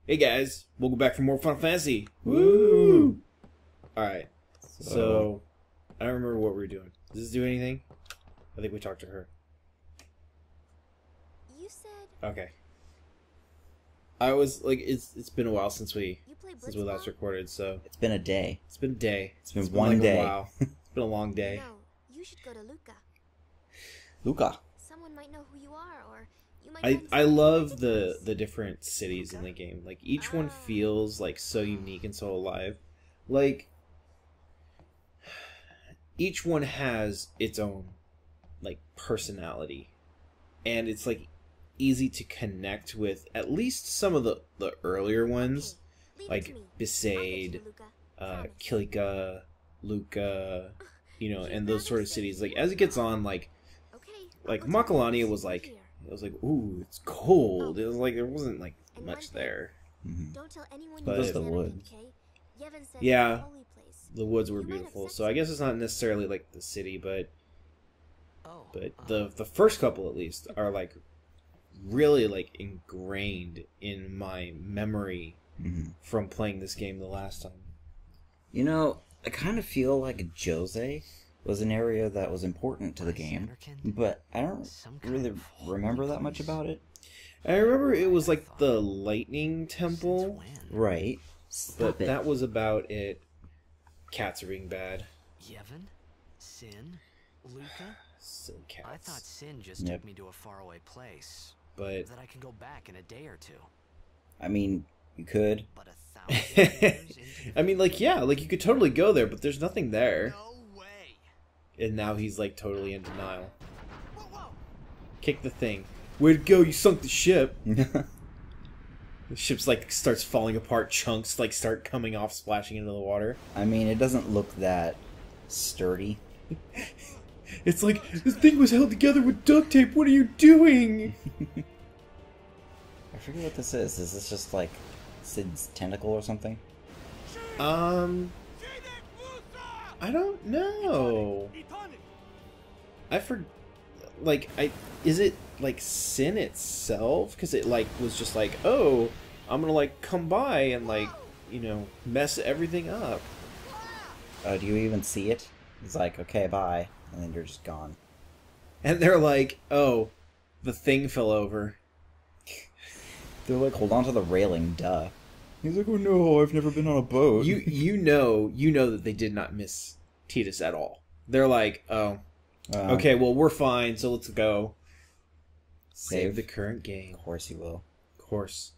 Hey guys, welcome back for more Final Fantasy. Woo! Alright, so I don't remember what we were doing. Does this do anything? I think we talked to her. You said Okay. I was like, it's been a while since we you last recorded, so It's been a day. it's been a day. It's been been one like day. A while. It's been a long day. No, you should go to Luca. Luca. Someone might know who you are, or you might. I find something love ridiculous. the different cities in the game. Like each one feels like so unique and so alive. Like each one has its own like personality, and it's like easy to connect with at least some of the earlier ones, Leave it like to me. Besaid, Luca. Promise. Kilika, Luca, you know, and those sort of cities. Like as it gets on, like Okay. I'll go Makalania tell was you like, here. it was like, ooh, it's cold. It was like there wasn't like And much one thing, there. Don't tell anyone But- you Just the examined woods. it, okay? Yevon said Yeah. it's a holy place. The woods were You might have beautiful, sex so I with guess it's not necessarily like the city, but Oh, the first couple at least are like really like ingrained in my memory from playing this game the last time. You know, I kind of feel like Jose was an area that was important to the game, but I don't really remember that much about it. I remember it was like the lightning temple, Right. but Stop it. that was about it. Cats are being bad. Yevon? Sin? Luca? Silly cats. I thought Sin just Yep. took me to a faraway place. But That I can go back in a day or two. I mean, you could. But 1,000 years into I mean, like, yeah, like you could totally go there, but there's nothing there. No way! And now he's like totally in denial. Whoa, whoa! Kick the thing. Way to go, you sunk the ship. The ship's like starts falling apart, chunks like start coming off, splashing into the water. I mean, it doesn't look that sturdy. It's like, this thing was held together with duct tape, what are you doing? I forget what this is. Is this just like Sid's tentacle or something? I don't know. Is it like Sin itself? Because it like was just like, oh, I'm gonna like come by and like, you know, mess everything up. Do you even see it? It's like, okay, bye. And then you're just gone. And they're like, oh, the thing fell over. They're like, hold on to the railing, duh. He's like, oh no, I've never been on a boat. You know that they did not miss Titus at all. They're like, oh, okay, well we're fine, so let's go. Save the current game. Of course you will. Of course.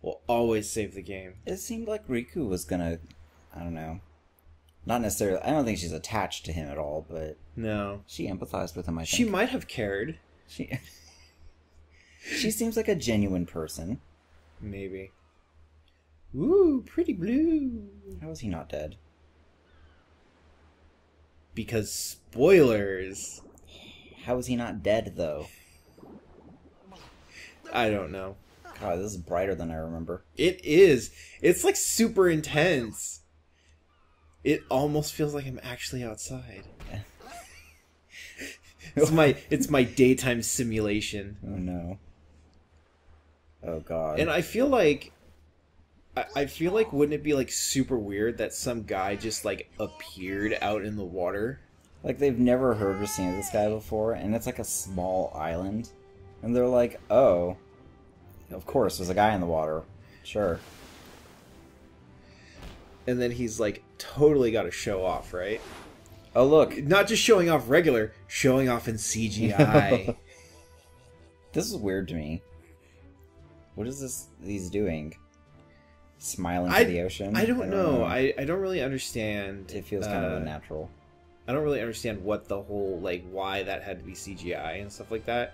We'll always save the game. It seemed like Riku was gonna, I don't know. Not necessarily, I don't think she's attached to him at all, but No. she empathized with him, I think. She might have cared. She seems like a genuine person. Maybe. Ooh, pretty blue. How is he not dead? Because spoilers. How is he not dead, though? I don't know. God, this is brighter than I remember. It is. It's like super intense. It almost feels like I'm actually outside. It's my daytime simulation. Oh no. Oh god. And I feel like wouldn't it be like super weird that some guy just like appeared out in the water? Like, they've never heard or seen this guy before, and it's like a small island. And they're like, oh, of course, there's a guy in the water. Sure. And then he's like totally got to show off, right? Oh, look. Not just showing off regular, showing off in CGI. This is weird to me. What is he's doing? Smiling to the ocean? I don't know. I don't really understand. It feels kind of unnatural. I don't really understand what the whole, like, why that had to be CGI and stuff like that.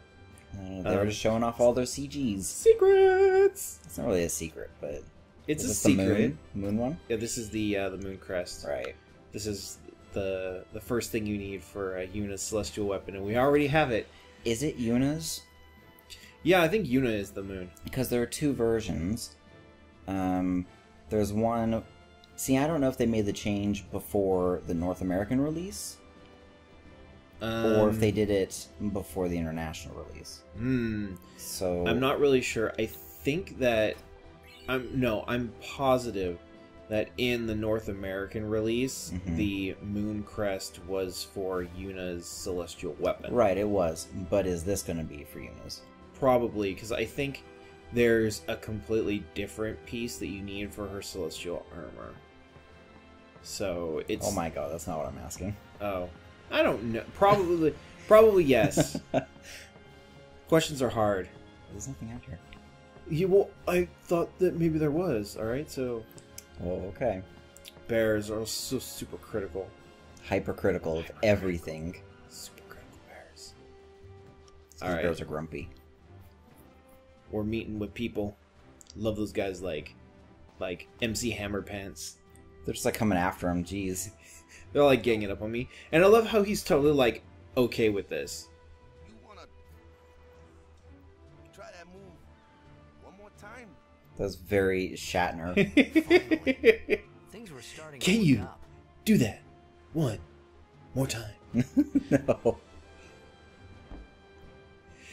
They were just showing off all their CGs. Secrets! It's not really a secret, but... It's is a this secret. The moon one? Yeah, this is the moon crest. Right. This is the first thing you need for Yuna's celestial weapon, and we already have it. Is it Yuna's? Yeah, I think Yuna is the moon. Because there are two versions. There's one... See, I don't know if they made the change before the North American release, or if they did it before the international release. So I'm not really sure. I think that I'm positive that in the North American release, the moon crest was for Yuna's celestial weapon. Right, it was. But is this going to be for Yuna's? Probably, because I think there's a completely different piece that you need for her celestial armor. So it's... Oh my god, that's not what I'm asking. Oh. I don't know. Probably yes. Questions are hard. There's nothing out here. Yeah, well, I thought that maybe there was, alright? So... Oh, okay. Bears are so super critical. Hypercritical of everything. Super critical bears. These Alright. bears are grumpy. We're meeting with people. Love those guys like MC Hammer Pants. They're just like coming after him, jeez. They're like ganging up on me. And I love how he's totally like okay with this. You wanna try that move one more time? That's very Shatner. Things were starting Can to you look up. do that one more time? No.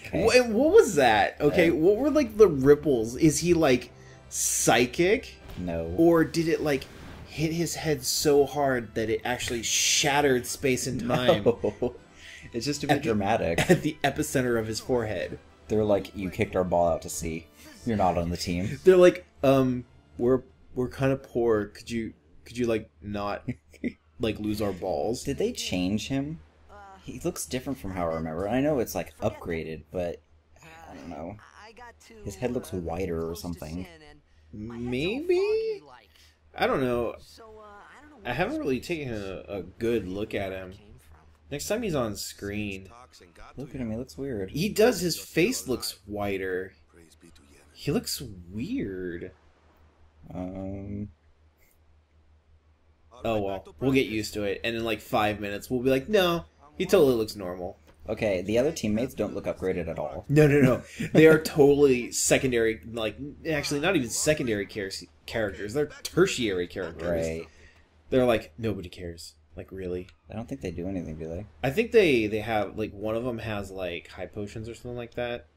Okay. What was that? Okay, Uh, what were like the ripples? Is he like psychic? No. Or did it like hit his head so hard that it actually shattered space and time No. It's just a bit dramatic. at the epicenter of his forehead? They're like, you kicked our ball out to sea. You're not on the team. They're like, we're kind of poor. Could you like not like lose our balls? Did they change him? He looks different from how I remember. I know it's like upgraded, but I don't know. His head looks wider or something. Maybe? I don't know. I haven't really taken a good look at him. Next time he's on screen. Look at him, he looks weird. He does, his face looks whiter. He looks weird. Um, Oh well, we'll get used to it, and in like 5 minutes we'll be like, no, he totally looks normal. okay, the other teammates don't look upgraded at all. No. They are totally secondary, like, actually not even secondary characters. They're tertiary characters. Right. They're like, nobody cares. Like, really? I don't think they do anything, do they? I think they have, like, one of them has, like, high potions or something like that.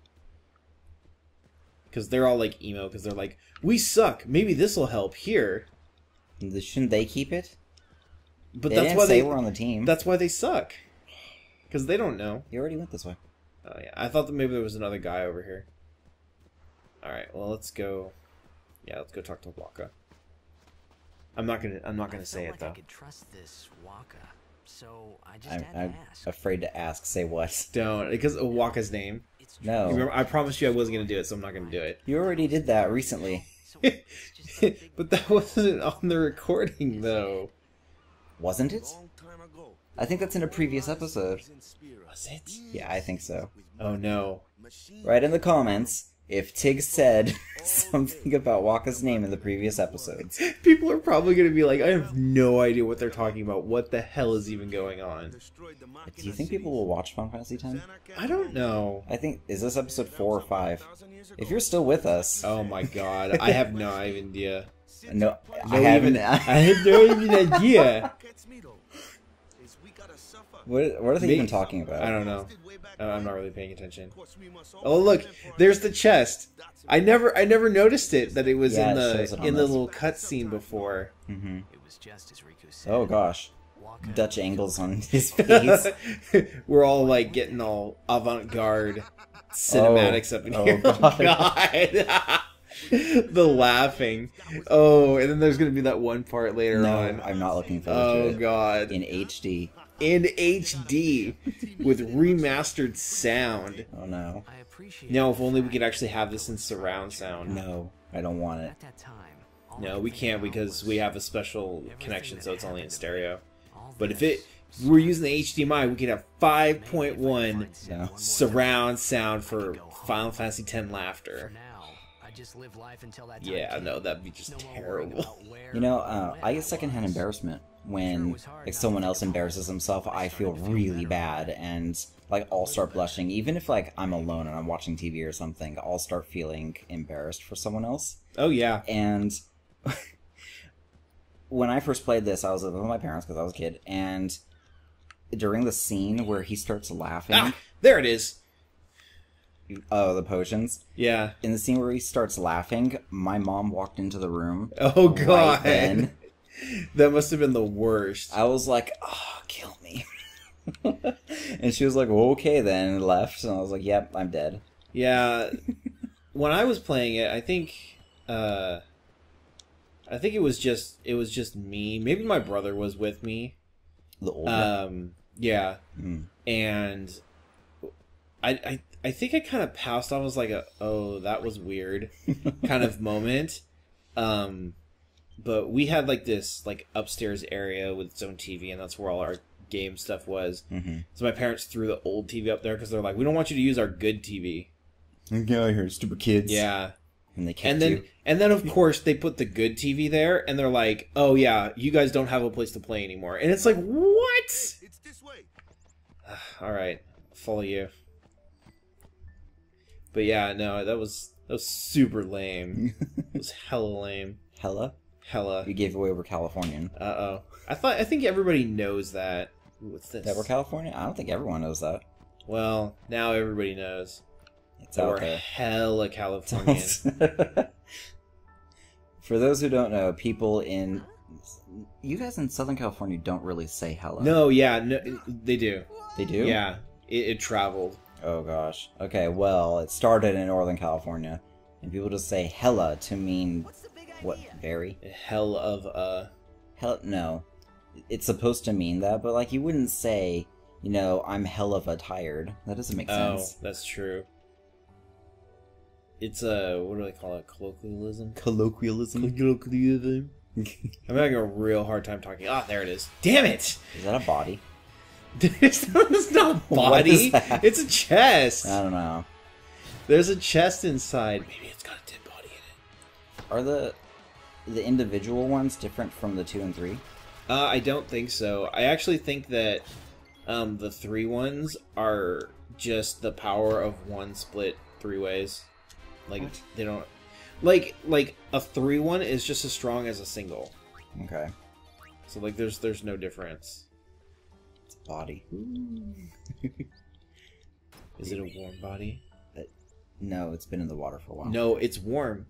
Because they're all, like, emo, because they're like, we suck. Maybe this will help here. Shouldn't they keep it? But They that's didn't why say they we're on the team. That's why they suck. Because they don't know. You already went this way. Oh yeah, I thought that maybe there was another guy over here. All right, well let's go. Yeah, let's go talk to Wakka. I'm not gonna say it I though. could trust this Wakka, so I just I'm had to ask. afraid to ask. Say what? Don't, because of Wakka's name. It's No. You remember, I promised you I wasn't gonna do it, so I'm not gonna do it. You already did that recently. So it's just a big But that wasn't on the recording though. Wasn't it? Long time ago. I think that's in a previous episode. Was it? Yeah, I think so. Oh no. Write in the comments if Tig said something about Wakka's name in the previous episodes. People are probably gonna be like, I have no idea what they're talking about. What the hell is even going on? Do you think people will watch Final Fantasy X? I don't know. I think, is this episode 4 or 5? If you're still with us, Oh my god, I have no idea. no, I No, haven't. I had no even idea. What are they Me- even talking about? I don't know. I'm not really paying attention. Oh look, there's the chest. I never noticed it that it was Yeah, in it shows it the on in the this. little cutscene before. Mm-hmm. It was just as Riku said. Oh gosh, Wakka Dutch angles on his face. We're all like getting all avant-garde cinematics up in Oh, here. God. God. The laughing. Oh, and then there's gonna be that one part later No, on. I'm not looking forward Oh to it. god. In HD. In HD with remastered sound. Oh no. I appreciate Now, the if only we fact could actually have that this in surround sound. No, I don't want it. At that time, all I No, could we think can't about because was we have a special everything connection, that so it's only in happened to stereo. me. All But if this we're using the HDMI, we could have 5.1 No. surround sound for Final Fantasy X For laughter. now, I just live life until that time Yeah, came. no, that'd be just No more worrying terrible. about where You know, or when I get secondhand was. embarrassment when like someone else embarrasses himself. I feel really bad, and like I'll start blushing. Even if like I'm alone and I'm watching TV or something, I'll start feeling embarrassed for someone else. Oh yeah. And when I first played this, I was living with my parents because I was a kid, and during the scene where he starts laughing, Ah, there it is. Oh, the potions. Yeah. In the scene where he starts laughing, my mom walked into the room. Oh right god. then. That must have been the worst. I was like, "Oh, kill me." And she was like, well, "Okay then," and left. And I was like, "Yep, I'm dead." Yeah. When I was playing it, I think it was just me. Maybe my brother was with me. The older. Yeah. Mm. And I think I kind of passed off as like oh, that was weird kind of moment. But we had like this like upstairs area with its own TV, and that's where all our game stuff was. Mm-hmm. So my parents threw the old TV up there because they're like, we don't want you to use our good TV. Get out of here, stupid kids. Yeah. And they kept you. And then of course they put the good TV there, and they're like, oh yeah, you guys don't have a place to play anymore. And it's like, what? It's this way. All right, follow you. But yeah, no, that was super lame. It was hella lame. Hella? Hella. You gave away we're Californian. Uh-oh. I think everybody knows that. What's this? That we're California? I don't think everyone knows that. Well, now everybody knows. It's That out we're there. hella Californian. For those who don't know, people in... You guys in Southern California don't really say hello. No, yeah, no, they do. They do? Yeah, it traveled. Oh gosh. Okay, well, it started in Northern California. And people just say hella to mean... What, very? Hell of Hell, no. It's supposed to mean that, but like you wouldn't say, you know, I'm hell of a tired. That doesn't make sense. Oh, that's true. It's a, what do they call it? Colloquialism? Colloquialism? Colloquialism. I'm having a real hard time talking. Ah, there it is. Damn it! Is that a body? It's not a What body. is that? It's a chest. I don't know. There's a chest inside. Maybe it's got a dead body in it. Are the individual ones different from the 2 and 3? I don't think so. I actually think that the 3 ones are just the power of one split 3 ways. Like What? they don't like a 3-1 is just as strong as a single. Okay. So like there's no difference. It's a body. Is it a warm body? No, it's been in the water for a while. No, it's warm.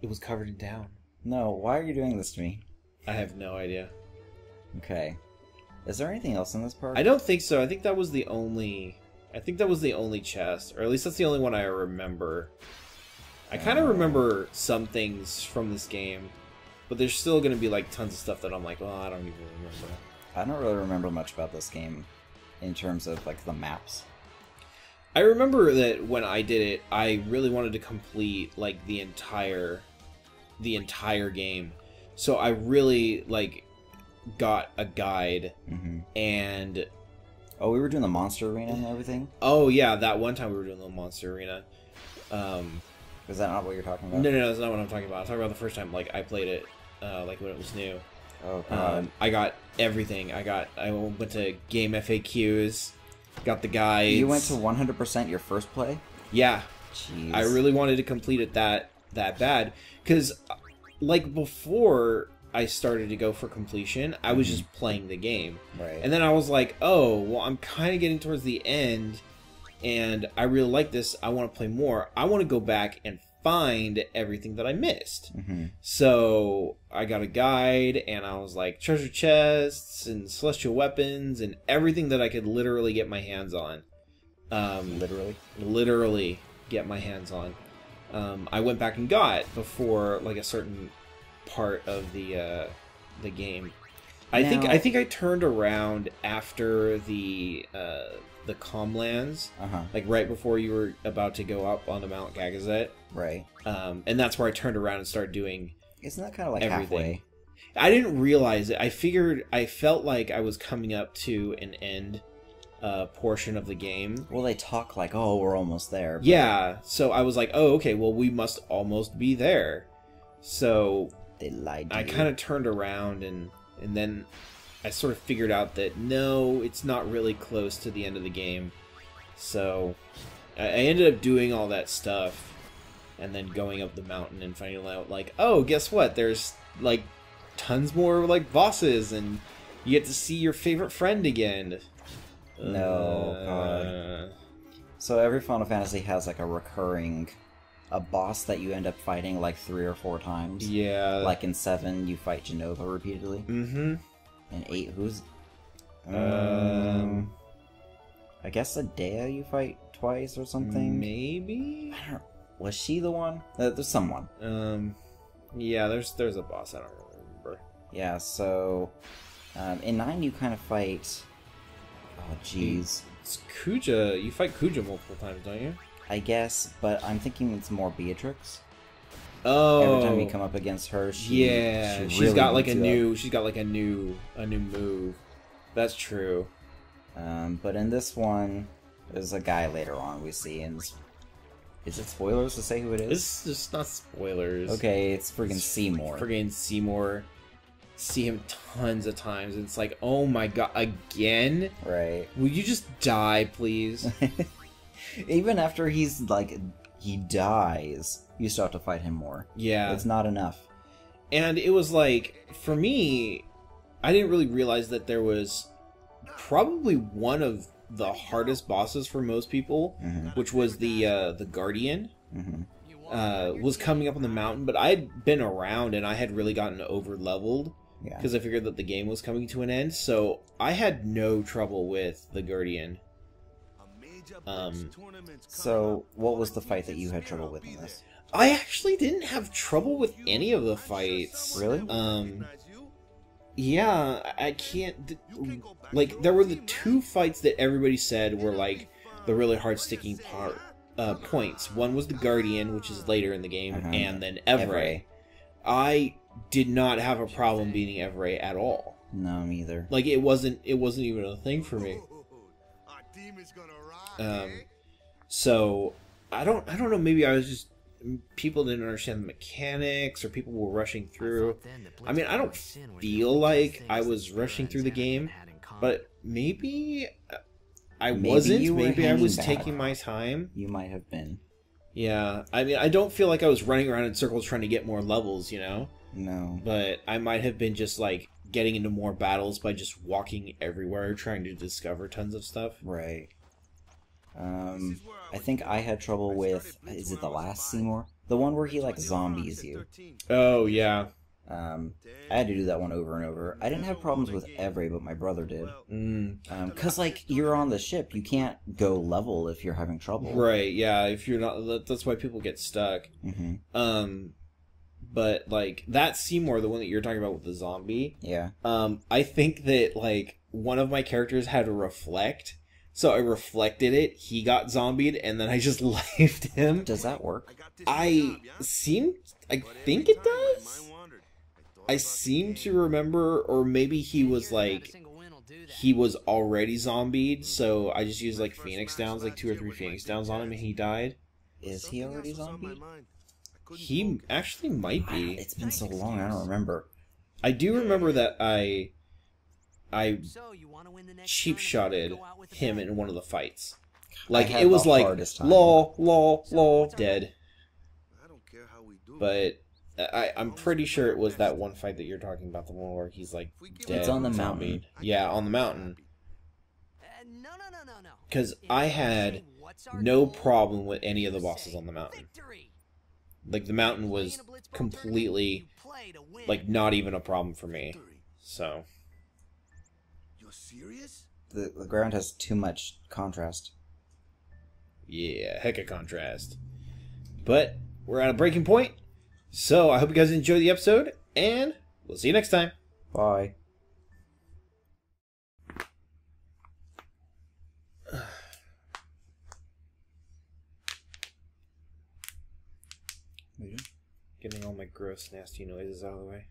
It was covered in down. No, why are you doing this to me? I have no idea. Okay. Is there anything else in this park? I don't think so. I think that was the only chest, or at least that's the only one I remember. I kind of remember some things from this game, but there's still going to be like tons of stuff that I'm like, well, I don't even remember. I don't really remember much about this game in terms of like the maps. I remember that when I did it, I really wanted to complete like the entire game. So I really like got a guide Mm-hmm. and Oh, we were doing the monster arena and everything? oh yeah, that one time we were doing the monster arena. Is that not what you're talking about? No, that's not what I'm talking about. I'm talking about the first time like I played it, like when it was new. Oh god. I got everything. I went to game FAQs, got the guides. You went to 100% your first play? Yeah. Jeez. I really wanted to complete it that bad because, like before I started to go for completion, I was just playing the game, Right. and then I was like, oh, well, I'm kind of getting towards the end, and I really like this. I want to play more. I want to go back and find everything that I missed. Mm-hmm. So I got a guide, and I was like, treasure chests and celestial weapons and everything that I could literally get my hands on. Literally get my hands on. I went back and got before like a certain part of the game. I think I turned around after the Comlands, like right before you were about to go up on the Mount Gagazet. Right. And that's where I turned around and started doing Isn't that kind of like everything. halfway? I didn't realize it. I felt like I was coming up to an end portion of the game. Well, they talk like, oh, we're almost there. But... Yeah, so I was like, oh, okay, well, we must almost be there. So They lied to I you. kind of turned around, and then I sort of figured out that, no, it's not really close to the end of the game. So I ended up doing all that stuff, and then going up the mountain and finding out, like, oh, guess what? There's, like, tons more, like, bosses, and you get to see your favorite friend again. No, God. So every Final Fantasy has like a boss that you end up fighting like 3 or 4 times. Yeah. Like in 7, you fight Genova repeatedly. Mm-hmm. In 8, who's... I guess Adea you fight twice or something? Maybe? I don't... Was she the one? There's someone. Yeah, there's a boss, I don't remember. Yeah, so... in 9 you kind of fight... Oh, jeez. It's Kuja. You fight Kuja multiple times, don't you? I guess, but I'm thinking it's more Beatrix. Oh, Every time you come up against her, she's really got like a new move. That's true. But in this one, there's a guy later on we see, and is it spoilers to say who it is? It's just not spoilers. Okay, it's friggin' Seymour. Friggin' Seymour. See him tons of times. It's like, oh my god, again? Right. Will you just die, please? Even after he dies, you still have to fight him more. Yeah. It's not enough. And it was like, for me, I didn't really realize that there was probably one of the hardest bosses for most people, which was the Guardian. Was coming up on the mountain, but I had been around and I had really gotten over leveled because I figured that the game was coming to an end, so I had no trouble with the Guardian. So what was the fight that you had trouble with in this? I actually didn't have trouble with any of the fights. Really? Yeah, I can't... Like, there were the 2 fights that everybody said were, like, the really hard sticking points. One was the Guardian, which is later in the game, and then Evray. I did not have a problem beating Evray at all. No, me either. Like, it wasn't even a thing for me. So I don't know, maybe I was just, people didn't understand the mechanics, or people were rushing through. I mean, I don't feel like I was rushing through the game, but maybe I wasn't. Maybe I was taking my time. You might have been. Yeah, I mean, I don't feel like I was running around in circles trying to get more levels, you know? No. But I might have been just, like, getting into more battles by just walking everywhere, trying to discover tons of stuff. Right. I think I had trouble with, is it the last Seymour? The one where he, like, zombies you. Oh, yeah. I had to do that one over and over. I didn't have problems with Evray, but my brother did. Because, like, you're on the ship. You can't go level if you're having trouble. Right, yeah. If you're not... That's why people get stuck. But, like, that Seymour, the one that you're talking about with the zombie... Yeah. I think that, like, one of my characters had to reflect... So I reflected it, he got zombied, and then I just lifed him. Does that work? I think it does? I seem to remember, or maybe he was like, he was already zombied, so I just used like Phoenix Downs, like 2 or 3 Phoenix Downs on him, and he died. Is he already zombied? He actually might be. It's been so long, I don't remember. I do remember that I cheap-shotted him in one of the fights. Like, it was like, lol, dead. But I'm pretty sure it was that one fight that you're talking about, the one where he's like dead. It's on the mountain. Yeah, on the mountain. Because I had no problem with any of the bosses on the mountain. Like, the mountain was completely, like, not even a problem for me. So... Serious? The ground has too much contrast. Yeah, heck of contrast. But we're at a breaking point. So I hope you guys enjoyed the episode, and we'll see you next time. Bye. Getting all my gross, nasty noises out of the way.